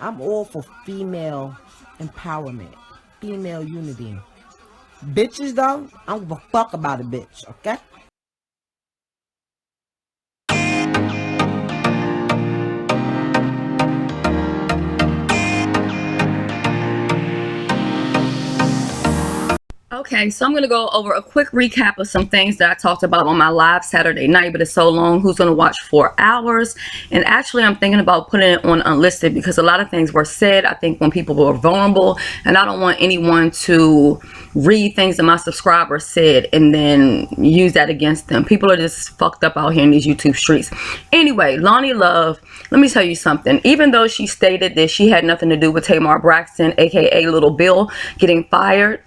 I'm all for female empowerment, female unity. Bitches, though, I don't give a fuck about a bitch, okay? Okay, so I'm going to go over a quick recap of some things that I talked about on my live Saturday night, but it's so long, who's going to watch 4 hours? And actually, I'm thinking about putting it on unlisted because a lot of things were said, I think, when people were vulnerable, and I don't want anyone to read things that my subscribers said and then use that against them. People are just fucked up out here in these YouTube streets. Anyway, Lonnie Love, let me tell you something. Even though she stated that she had nothing to do with Tamar Braxton, aka Little Bill, getting fired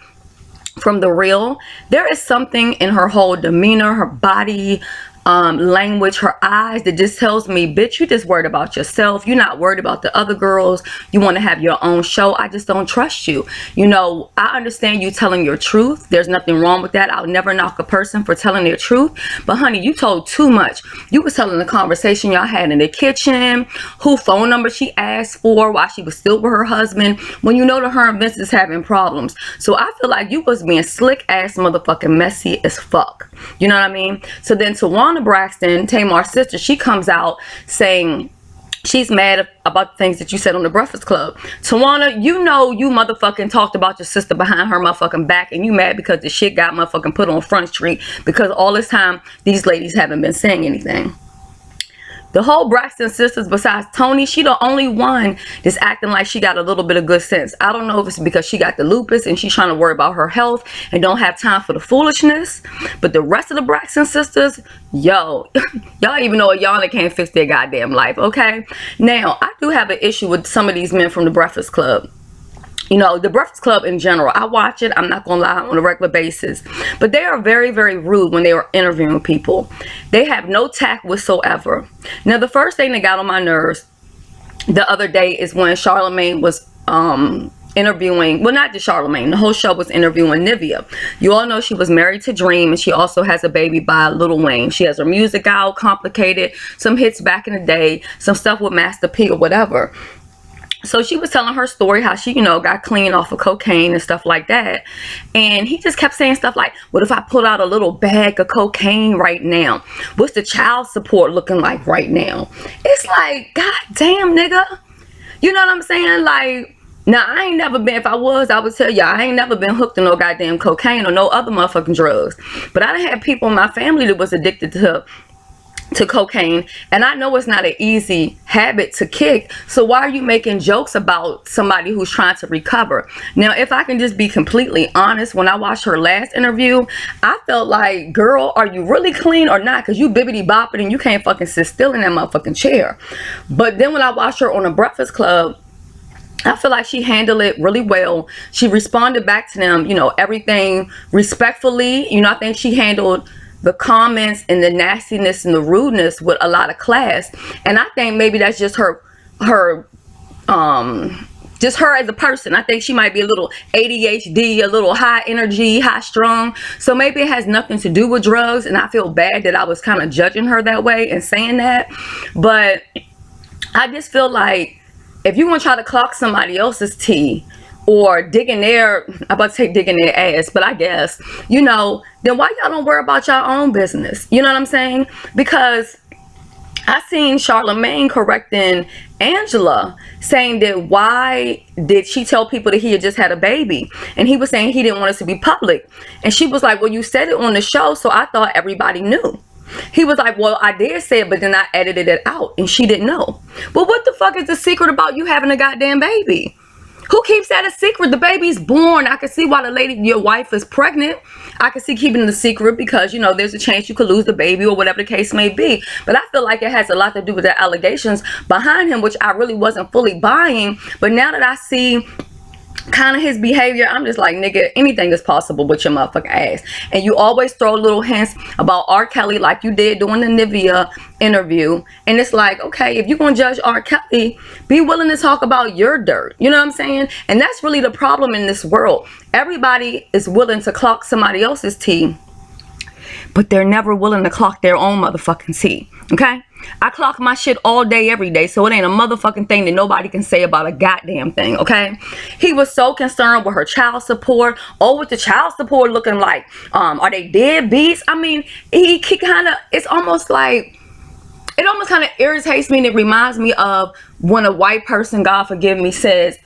from The Real, there is something in her whole demeanor, her body language, her eyes, that just tells me, bitch, you just worried about yourself. You're not worried about the other girls. You want to have your own show. I just don't trust you. You know, I understand you telling your truth. There's nothing wrong with that. I'll never knock a person for telling their truth. But honey, you told too much. You was telling the conversation y'all had in the kitchen, who phone number she asked for while she was still with her husband, when you know that her and Vince is having problems. So I feel like you was being slick ass motherfucking messy as fuck. You know what I mean? So then Tawana Braxton, Tamar's sister, she comes out saying she's mad about the things that you said on the Breakfast Club. Tawana, you know you motherfucking talked about your sister behind her motherfucking back, and you mad because the shit got motherfucking put on Front Street because all this time these ladies haven't been saying anything. The whole Braxton sisters, besides Tony, she the only one that's acting like she got a little bit of good sense. I don't know if it's because she got the lupus and she's trying to worry about her health and don't have time for the foolishness. But the rest of the Braxton sisters, yo, y'all even know y'all that can't fix their goddamn life, okay? Now, I do have an issue with some of these men from the Breakfast Club. You know, the Breakfast Club in general, I watch it, I'm not gonna lie, on a regular basis, but they are very, very rude when they are interviewing people. They have no tact whatsoever. Now, the first thing that got on my nerves the other day is when Charlamagne was interviewing, well, not just Charlamagne, the whole show was interviewing Nivea. You all know she was married to Dream, and she also has a baby by Lil Wayne. She has her music out, Complicated, some hits back in the day, some stuff with Master P or whatever. So she was telling her story, how she, you know, got clean off of cocaine and stuff like that. And he just kept saying stuff like, what if I pull out a little bag of cocaine right now? What's the child support looking like right now? It's like, god damn, nigga. You know what I'm saying? Like, now, I ain't never been, if I was, I would tell y'all, I ain't never been hooked to no goddamn cocaine or no other motherfucking drugs. But I done had people in my family that was addicted to cocaine, and I know it's not an easy habit to kick. So why are you making jokes about somebody who's trying to recover? Now, if I can just be completely honest, when I watched her last interview, I felt like, girl, are you really clean or not? Because you bibbity bopping and you can't fucking sit still in that motherfucking chair. But then when I watched her on the Breakfast Club, I feel like she handled it really well. She responded back to them, you know, everything respectfully. You know, I think she handled the comments and the nastiness and the rudeness with a lot of class. And I think maybe that's just just her as a person. I think she might be a little ADHD, a little high energy, high strung. So maybe it has nothing to do with drugs. And I feel bad that I was kind of judging her that way and saying that. But I just feel like if you want to try to clock somebody else's tea, or digging their, I'm about to say digging their ass, but I guess, you know, then why y'all don't worry about your own business? You know what I'm saying? Because I seen Charlamagne correcting Angela, saying that why did she tell people that he had just had a baby? And he was saying he didn't want us to be public. And she was like, well, you said it on the show, so I thought everybody knew. He was like, well, I did say it, but then I edited it out, and she didn't know. Well, what the fuck is the secret about you having a goddamn baby? Who keeps that a secret? The baby's born. I can see why the lady, your wife, is pregnant. I can see keeping the secret because, you know, there's a chance you could lose the baby or whatever the case may be. But I feel like it has a lot to do with the allegations behind him, which I really wasn't fully buying. But now that I see kind of his behavior, I'm just like, nigga, anything is possible with your motherfucking ass. And you always throw little hints about R. Kelly like you did during the Nivea interview. And it's like, okay, if you're gonna judge R. Kelly, be willing to talk about your dirt. You know what I'm saying? And that's really the problem in this world. Everybody is willing to clock somebody else's tea, but they're never willing to clock their own motherfucking tea. Okay? I clock my shit all day, every day. So it ain't a motherfucking thing that nobody can say about a goddamn thing, okay? He was so concerned with her child support. Oh, with the child support looking like, are they deadbeats? I mean, he kind of, it's almost like, it almost kind of irritates me, and it reminds me of when a white person, God forgive me, says,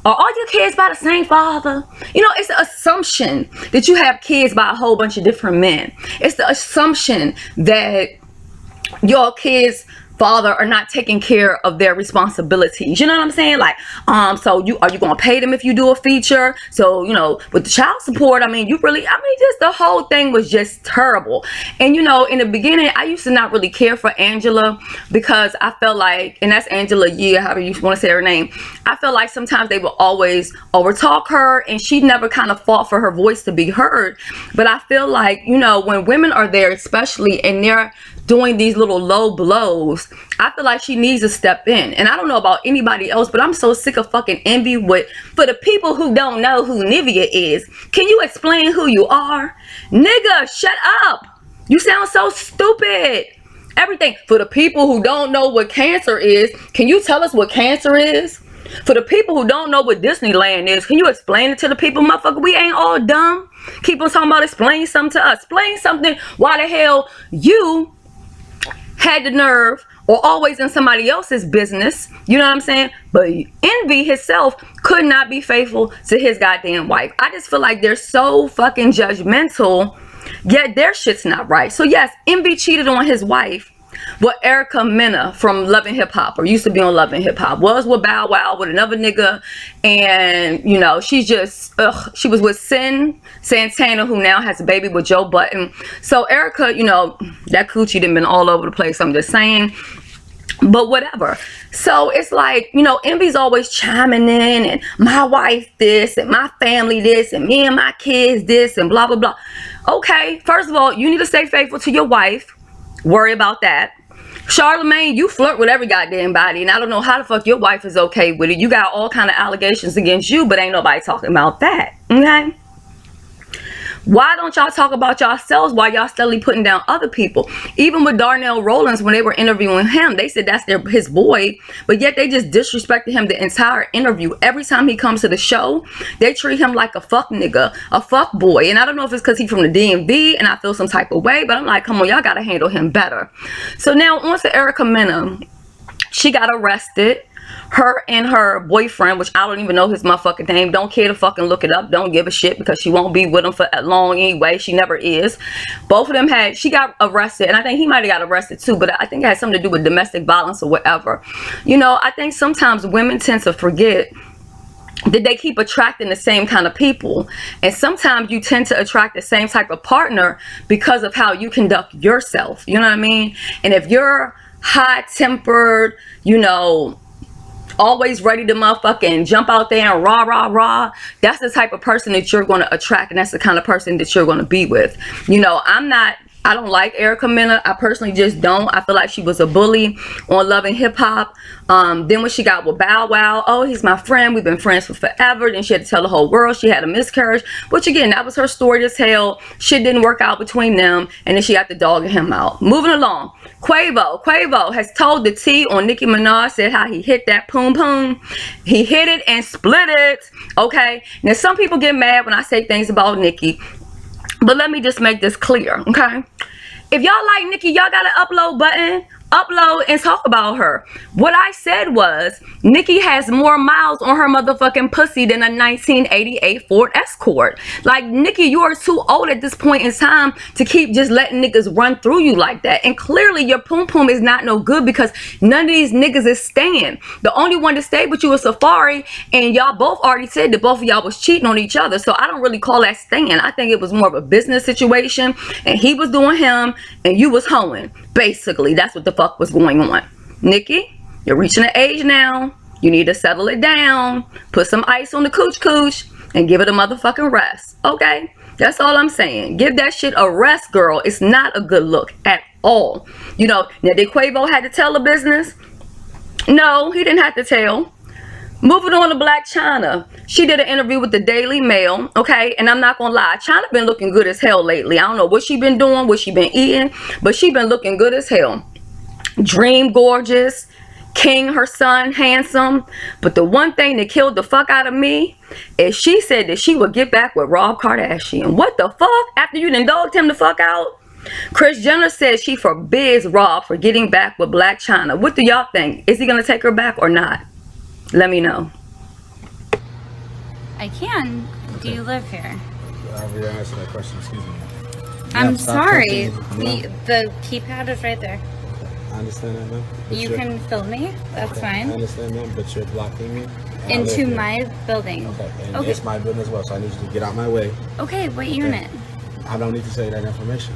are all your kids by the same father? You know, it's the assumption that you have kids by a whole bunch of different men. It's the assumption that your kids' father are not taking care of their responsibilities. You know what I'm saying? Like, so are you gonna pay them if you do a feature? So, you know, with the child support, I mean, just the whole thing was just terrible. And you know, in the beginning, I used to not really care for Angela, because I felt like, and that's Angela Yee, however you want to say her name, I felt like sometimes they would always overtalk her, and she never kind of fought for her voice to be heard. But I feel like, you know, when women are there, especially, and they're doing these little low blows, I feel like she needs to step in. And I don't know about anybody else, but I'm so sick of fucking envy. For the people who don't know who Nivea is, can you explain who you are? Nigga, shut up. You sound so stupid. Everything. For the people who don't know what cancer is, can you tell us what cancer is? For the people who don't know what Disneyland is, can you explain it to the people? Motherfucker, we ain't all dumb. Keep on talking about explain something to us. Explain something. Why the hell you had the nerve, or always in somebody else's business, you know what I'm saying? But Envy himself could not be faithful to his goddamn wife. I just feel like they're so fucking judgmental, yet their shit's not right. So yes, Envy cheated on his wife. What Erica Mena from Love and Hip Hop, or used to be on Love and Hip Hop, was with Bow Wow with another nigga. And you know, she's just she was with Sin Santana, who now has a baby with Joe Budden. So Erica, you know, that coochie done been all over the place, I'm just saying. But whatever. So it's like, you know, Envy's always chiming in, and my wife this, and my family this, and me and my kids this, and blah blah blah. Okay, first of all, you need to stay faithful to your wife. Worry about that. Charlemagne, you flirt with every goddamn body, and I don't know how the fuck your wife is okay with it. You got all kind of allegations against you, but ain't nobody talking about that. Okay? Why don't y'all talk about yourselves while y'all steadily putting down other people? Even with Darnell Rollins, when they were interviewing him, they said that's his boy, but yet they just disrespected him the entire interview. Every time he comes to the show, they treat him like a fuck nigga, a fuck boy. And I don't know if it's because he's from the DMV and I feel some type of way, but I'm like, come on, y'all gotta handle him better. So now on to Erica Mena. She got arrested. Her and her boyfriend, which I don't even know his motherfucking name, don't care to fucking look it up, don't give a shit, because she won't be with him for long anyway. She never is. Both of them she got arrested, and I think he might have got arrested too, but I think it had something to do with domestic violence or whatever. You know, I think sometimes women tend to forget that they keep attracting the same kind of people, and sometimes you tend to attract the same type of partner because of how you conduct yourself. You know what I mean? And if you're high-tempered, you know, always ready to motherfucking jump out there and rah rah rah, that's the type of person that you're going to attract, and that's the kind of person that you're going to be with. You know, I don't like Erica Mena. I personally just don't. I feel like she was a bully on Love and Hip Hop. Then when she got with Bow Wow, oh, he's my friend, we've been friends for forever. Then she had to tell the whole world she had a miscarriage, which again, that was her story to tell. Shit didn't work out between them, and then she got to dogging him out. Moving along, Quavo has told the T on Nicki Minaj, said how he hit that poom poom. He hit it and split it. Okay, now some people get mad when I say things about Nicki, but let me just make this clear, okay? If y'all like Nicki, y'all got an upload button. Upload and talk about her. What I said was, Nicki has more miles on her motherfucking pussy than a 1988 Ford Escort. Like, Nicki, you are too old at this point in time to keep just letting niggas run through you like that. And clearly your poom poom is not no good, because none of these niggas is staying. The only one to stay with you is Safari, and y'all both already said that both of y'all was cheating on each other. So I don't really call that staying. I think it was more of a business situation, and he was doing him and you was hoeing. Basically, that's what the fuck was going on. Nicki, you're reaching an age now. You need to settle it down. Put some ice on the cooch and give it a motherfucking rest. Okay? That's all I'm saying. Give that shit a rest, girl. It's not a good look at all. You know, now did Quavo had to tell the business? No, he didn't have to tell. Moving on to Blac Chyna. She did an interview with the Daily Mail, okay? And I'm not gonna lie, Chyna been looking good as hell lately. I don't know what she been doing, what she been eating, but she been looking good as hell. Dream gorgeous, King her son handsome. But the one thing that killed the fuck out of me is she said that she would get back with Rob Kardashian. What the fuck? After you done dogged him the fuck out? Kris Jenner says she forbids Rob for getting back with Blac Chyna. What do y'all think? Is he gonna take her back or not? Let me know. I can. Do you live here? I already answered that question. Excuse me. I'm Stop sorry. talking. The keypad is right there. I understand that, ma'am. But You can film me. That's okay, fine. I understand, ma'am, but you're blocking me. and I live Into here. my building. Okay, and Okay. it's my building as well, so I need you to get out my way. Okay, what unit? I don't need to say that information.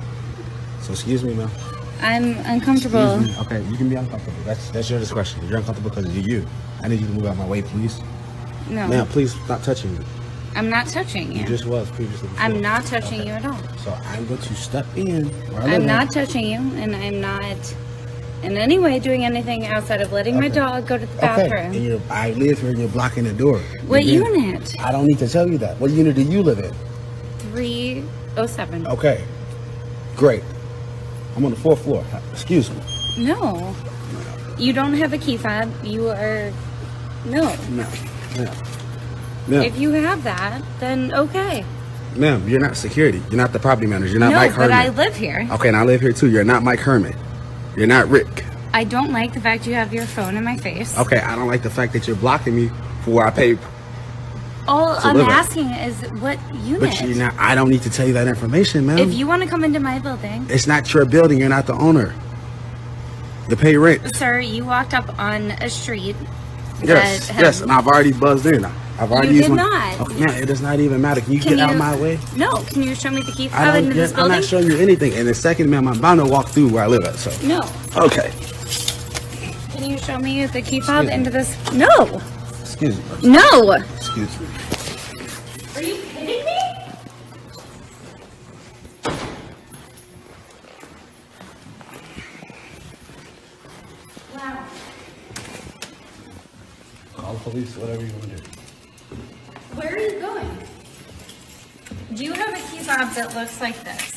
So excuse me, ma'am. I'm uncomfortable. Excuse me. Okay, you can be uncomfortable. That's your discretion. You're uncomfortable because you're you. I need you to move out my way, please. No. Ma'am, please stop touching me. I'm not touching You you. just was previously. Before. I'm not touching you at all. So I'm going to step in where I live I'm not at. touching you, and I'm not in any way doing anything outside of letting my Okay. dog go to the Okay, bathroom. and I live here and you're blocking the door. What You're being- unit? I don't need to tell you that. What unit do you live in? 307. Okay, great. I'm on the 4th floor. Excuse me. No. You don't have a key fob. You are... No. No, no. Ma'am, If you have that, then okay. ma'am, you're not security. You're not the property manager. You're not No, Mike but Herman. I live here. Okay, and I live here too. You're not Mike Herman. You're not Rick. I don't like the fact you have your phone in my face. Okay, I don't like the fact that you're blocking me for where I pay. All to I'm live at. asking is what unit? But you're not. I don't need to tell you that information, ma'am. If you want to come into my building, It's not your building. You're not the owner. You pay rent. sir, you walked up on a street. Yes, that yes, had- and I've already buzzed in. I've already You used did my. not. Okay, man, it does not even matter. Can you Can get out you- my way? No, can you show me the key I fob don't. into this I'm building? not showing you anything. And the second, ma'am, I'm bound to walk through where I live at. So. No. Okay. Can you show me the key fob Excuse me. into this? No. Excuse me. No. Excuse me. Are you kidding me? Wow. Call the police. Whatever you want to do. Where are you going? Do you have a key fob that looks like this?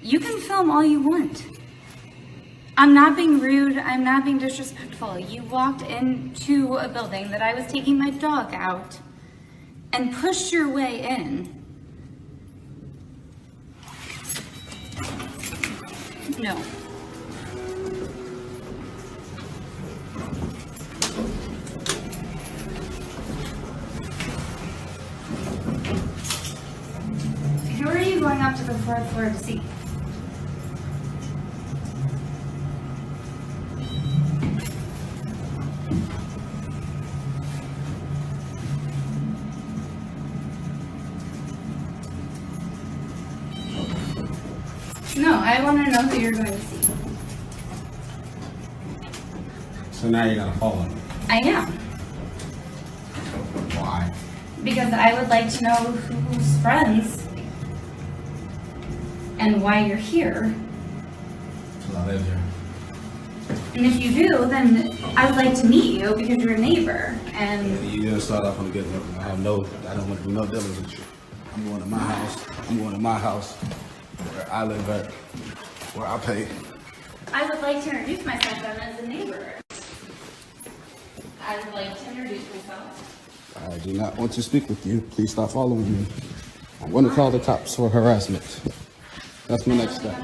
You can film all you want. I'm not being rude. I'm not being disrespectful. You walked into a building that I was taking my dog out and pushed your way in. No. Who are you going up to the 4th floor to see? No, I want to know who you're going to see. So now you're gonna follow me. I am. Why? Because I would like to know who's friends and why you're here. Because I live here. And if you do, then I would like to meet you because you're a neighbor. And You didn't start off on a good note. I don't want to do no dealings with you. I'm going to my house. I'm going to my house where I live at, where I pay. I would like to introduce myself then as a neighbor. I would like to introduce myself. I do not want to speak with you. Please stop following me. I'm going to call the cops for harassment. That's my next step.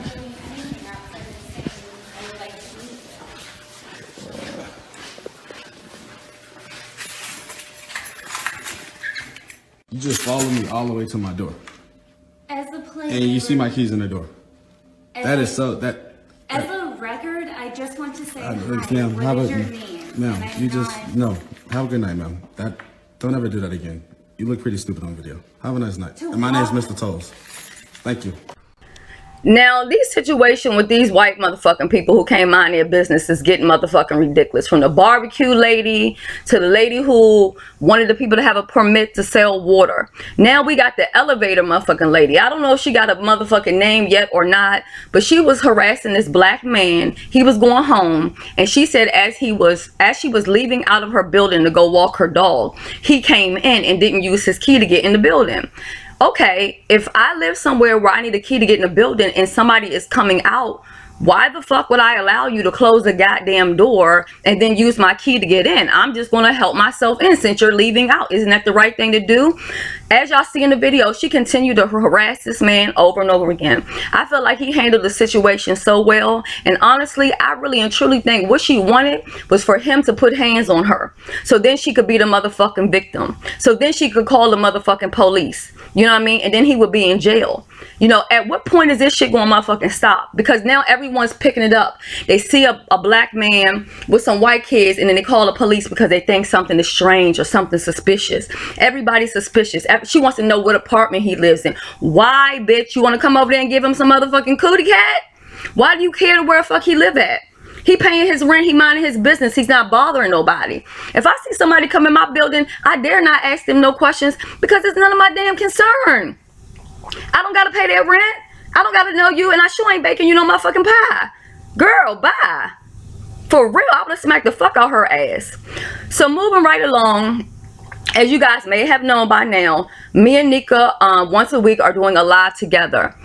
You just follow me all the way to my door. As a player. And you see my keys in the door. That is so, As a record, I just want to say hi. ma'am, how What is about your you? name? Ma'am, And I'm you just, not- no. Have a good night, ma'am. Don't ever do that again. You look pretty stupid on video. Have a nice night. And my name's Mr. Tolls. Thank you. Now, this situation with these white motherfucking people who can't mind their business is getting motherfucking ridiculous. From the barbecue lady to the lady who wanted the people to have a permit to sell water. Now we got the elevator motherfucking lady. I don't know if she got a motherfucking name yet or not, but she was harassing this black man. He was going home, and she said as she was leaving out of her building to go walk her dog, he came in and didn't use his key to get in the building. Okay, if I live somewhere where I need a key to get in the building and somebody is coming out Why the fuck would I allow you to close the goddamn door and then use my key to get in? I'm just going to help myself in since you're leaving out. Isn't that the right thing to do? As y'all see in the video, she continued to harass this man over and over again. I feel like he handled the situation so well. And honestly, I really and truly think what she wanted was for him to put hands on her. So then she could be the motherfucking victim. So then she could call the motherfucking police. You know what I mean? And then he would be in jail. You know, at what point is this shit going to motherfucking stop? Because now everyone's picking it up. They see a black man with some white kids and then they call the police because they think something is strange or something suspicious. Everybody's suspicious. She wants to know what apartment he lives in. Why, bitch? You want to come over there and give him some motherfucking cootie cat? Why do you care to where the fuck he live at? He paying his rent. He minding his business. He's not bothering nobody. If I see somebody come in my building, I dare not ask them no questions because it's none of my damn concern. I don't got to pay their rent. I don't got to know you, and I sure ain't baking you no motherfucking pie. Girl, bye. For real, I would have smacked the fuck out her ass. So moving right along, as you guys may have known by now, me and Nyca once a week are doing a live together.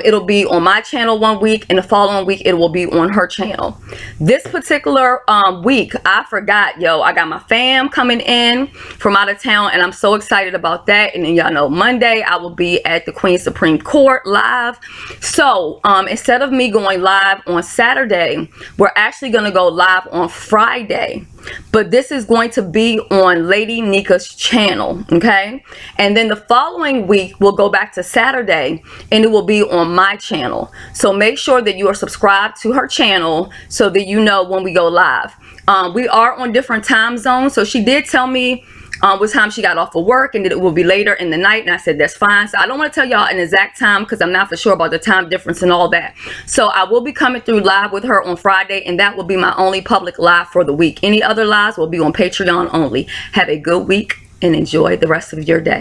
It'll be on my channel one week, and the following week it will be on her channel. This particular week, I forgot, yo, I got my fam coming in from out of town, and I'm so excited about that. And then y'all know Monday I will be at the Queen's Supreme Court live. So instead of me going live on Saturday, we're actually going to go live on Friday. But this is going to be on Lady Nyca's channel, okay? And then the following week we'll go back to Saturday and it will be on my channel. So make sure that you are subscribed to her channel so that you know when we go live. We are on different time zones, so she did tell me what time she got off of work and that it will be later in the night, and I said that's fine. So I don't want to tell y'all an exact time because I'm not for sure about the time difference and all that. So I will be coming through live with her on Friday, and that will be my only public live for the week. Any other lives will be on Patreon only. Have a good week and enjoy the rest of your day.